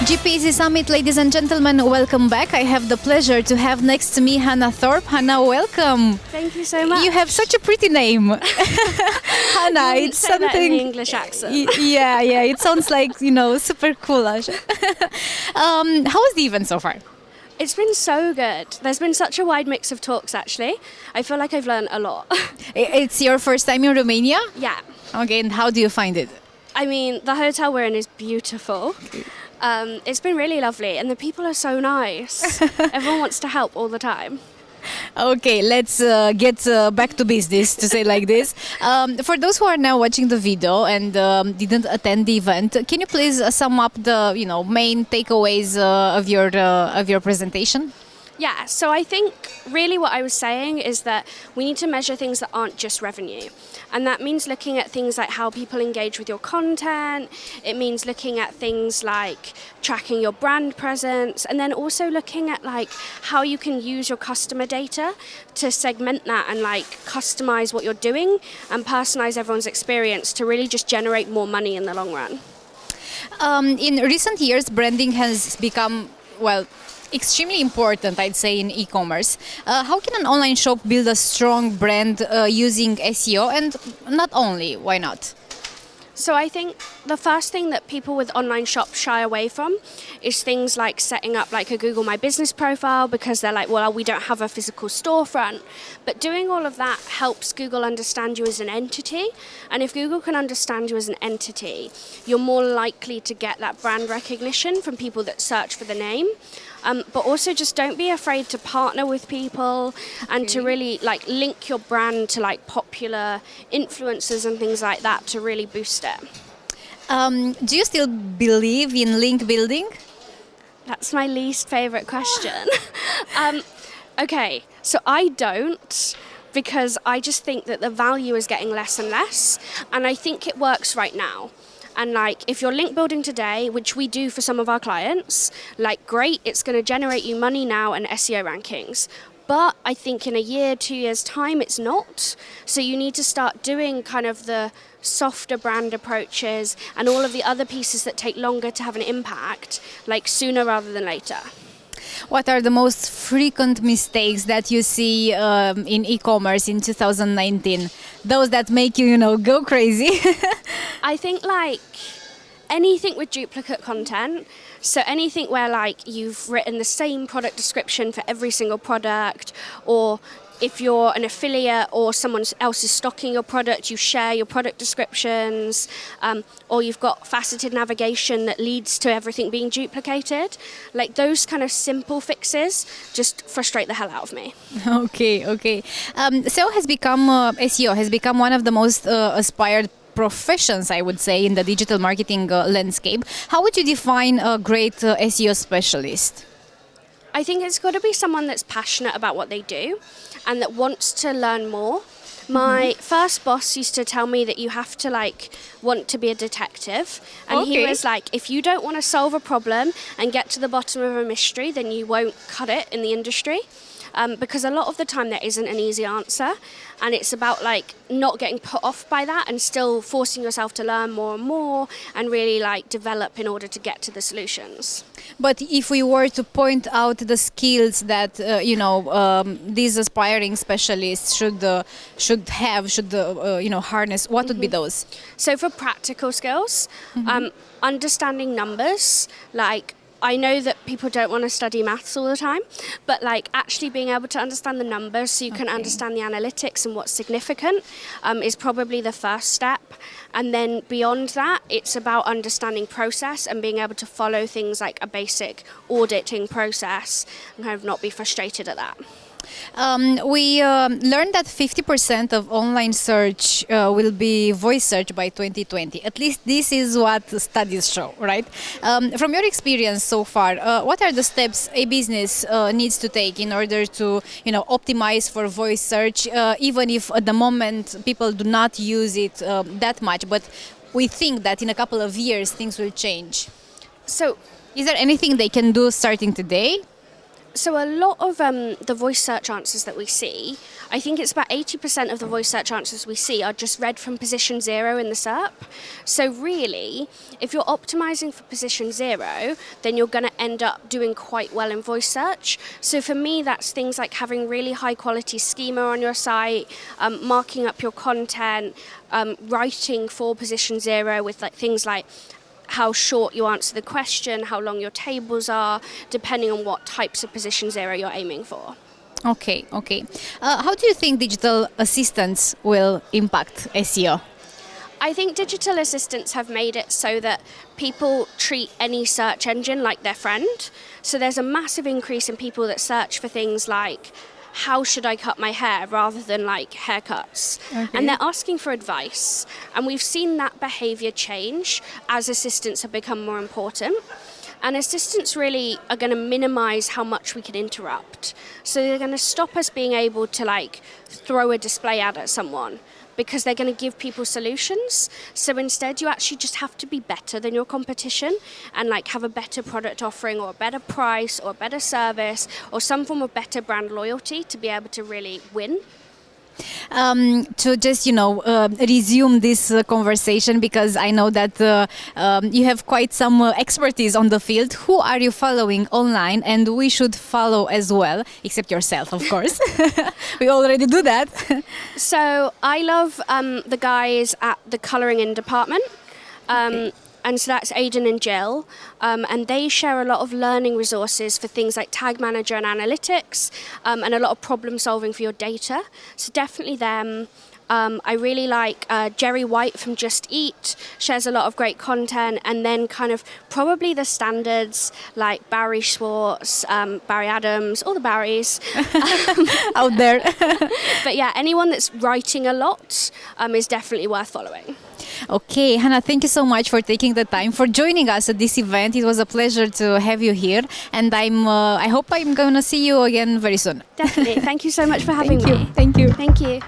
GPeC Summit, ladies and gentlemen, welcome back. I have the pleasure to have next to me Hannah Thorpe. Hannah, welcome. Thank you so much. You have such a pretty name. Hannah, it's say something... that in the English accent. Yeah, it sounds like, super cool. How was the event so far? It's been so good. There's been such a wide mix of talks, actually. I feel like I've learned a lot. It's your first time in Romania? Yeah. Okay, and how do you find it? I mean, the hotel we're in is beautiful. It's been really lovely, and the people are so nice. Everyone wants to help all the time. Okay, let's get back to business, to say like this. For those who are now watching the video and didn't attend the event, can you please sum up the main takeaways of your presentation? Yeah, so I think really what I was saying is that we need to measure things that aren't just revenue. And that means looking at things like how people engage with your content. It means looking at things like tracking your brand presence, and then also looking at like how you can use your customer data to segment that and like customize what you're doing and personalize everyone's experience to really just generate more money in the long run. In recent years, branding has become, extremely important, I'd say, in e-commerce. How can an online shop build a strong brand using SEO, and not only, why not? So I think the first thing that people with online shops shy away from is things like setting up like a Google My Business profile, because they're like, well, we don't have a physical storefront. But doing all of that helps Google understand you as an entity. And if Google can understand you as an entity, you're more likely to get that brand recognition from people that search for the name. But also just don't be afraid to partner with people and to really like link your brand to like popular influencers and things like that to really boost it. Do you still believe in link building? That's my least favorite question. Okay, so I don't, because I just think that the value is getting less and less, and I think it works right now. And like, if you're link building today, which we do for some of our clients, like great, it's going to generate you money now and SEO rankings. But I think in a year, 2 years time, it's not. So you need to start doing kind of the softer brand approaches and all of the other pieces that take longer to have an impact, like sooner rather than later. What are the most frequent mistakes that you see in e-commerce in 2019? Those that make you, go crazy? I think like anything with duplicate content. So anything where like you've written the same product description for every single product, or if you're an affiliate or someone else is stocking your product, you share your product descriptions, or you've got faceted navigation that leads to everything being duplicated. Like those kind of simple fixes just frustrate the hell out of me. Okay. SEO has become one of the most aspired professions, I would say, in the digital marketing landscape. How would you define a great SEO specialist? I think it's got to be someone that's passionate about what they do and that wants to learn more. My first boss used to tell me that you have to want to be a detective, and he was like, if you don't want to solve a problem and get to the bottom of a mystery, then you won't cut it in the industry. Because a lot of the time there isn't an easy answer, and it's about not getting put off by that and still forcing yourself to learn more and more and really develop in order to get to the solutions. But if we were to point out the skills that these aspiring specialists should harness, what would be those? So for practical skills, understanding numbers, I know that people don't want to study maths all the time, but actually being able to understand the numbers so you can understand the analytics and what's significant is probably the first step. And then beyond that, it's about understanding process and being able to follow things like a basic auditing process and kind of not be frustrated at that. We learned that 50% of online search will be voice search by 2020. At least this is what studies show, right? From your experience so far, what are the steps a business needs to take in order to, optimize for voice search, even if at the moment people do not use it that much, but we think that in a couple of years things will change. So, is there anything they can do starting today? So a lot of the voice search answers that we see, I think it's about 80% of the voice search answers we see are just read from position 0 in the SERP. So really, if you're optimizing for position 0, then you're going to end up doing quite well in voice search. So for me, that's things like having really high quality schema on your site, marking up your content, writing for position 0 with like things like how short you answer the question, how long your tables are, depending on what types of position 0 you're aiming for. Okay. How do you think digital assistants will impact SEO? I think digital assistants have made it so that people treat any search engine like their friend. So there's a massive increase in people that search for things like, how should I cut my hair, rather than like haircuts. Okay. And they're asking for advice. And we've seen that behavior change as assistants have become more important. And assistants really are going to minimize how much we can interrupt. So they're going to stop us being able to like throw a display ad at someone, because they're going to give people solutions. So instead, you actually just have to be better than your competition and like have a better product offering or a better price or a better service or some form of better brand loyalty to be able to really win. To just, resume this conversation, because I know that you have quite some expertise on the field. Who are you following online? And we should follow as well, except yourself, of course. We already do that. So I love the guys at the colouring in department. Okay. And so that's Aidan and Jill, and they share a lot of learning resources for things like tag manager and analytics, and a lot of problem solving for your data. So definitely them. I really like Jerry White from Just Eat, shares a lot of great content, and then kind of probably the standards like Barry Schwartz, Barry Adams, all the Barrys. Out there. But yeah, anyone that's writing a lot is definitely worth following. Okay, Hannah, thank you so much for taking the time, for joining us at this event. It was a pleasure to have you here, and I hope I'm going to see you again very soon. Definitely. Thank you so much for having me. Thank you. Thank you.